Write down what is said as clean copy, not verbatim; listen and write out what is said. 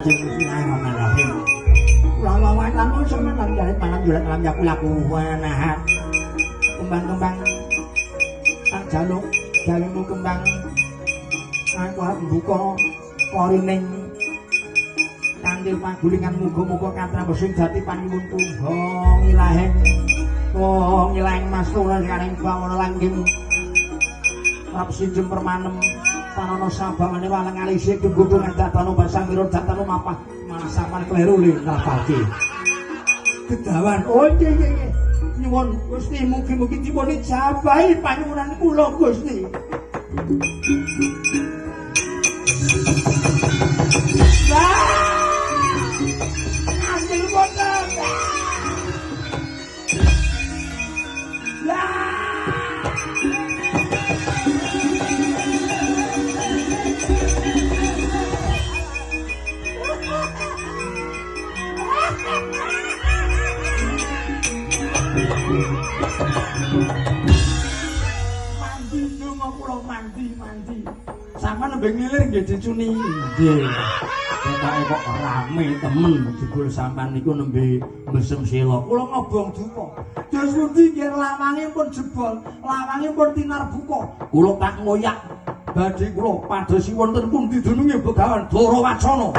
Bismillahirrahmanirrahim. Lawan lamun semen lan jare malam jurat malam yaku laku nahat. Kembang-kembang tak jaluk jalukmu kembang aku arep buka korining kanthi pagulingan muga-muga katrap sing jati panyuwunku ngilahing masturan karing bawana langgeng rap sinjem permanem tanana sabangane walang alise kenggudu ngadatono basang miro datano mapah malah sampean kleru le ngrapalke kedawan oh nggih nyuwun Gusti mugi-mugi dipun ijabahi panyuwunan kula Gusti. Ambil botol. Mandi ndonga kula mandi. Sampeyan nembe ngilir nggih dicuni. Nggih. Pokoke kok rame temen jebul sampean niku nembe mesem sela. Kula ngobong duka. Dos pundi nggih lawange pun jebol, lawange pun tinar buka. Kula tak ngoyak badhe kula padosi wonten pundi dununge Begawan Dara Wacana.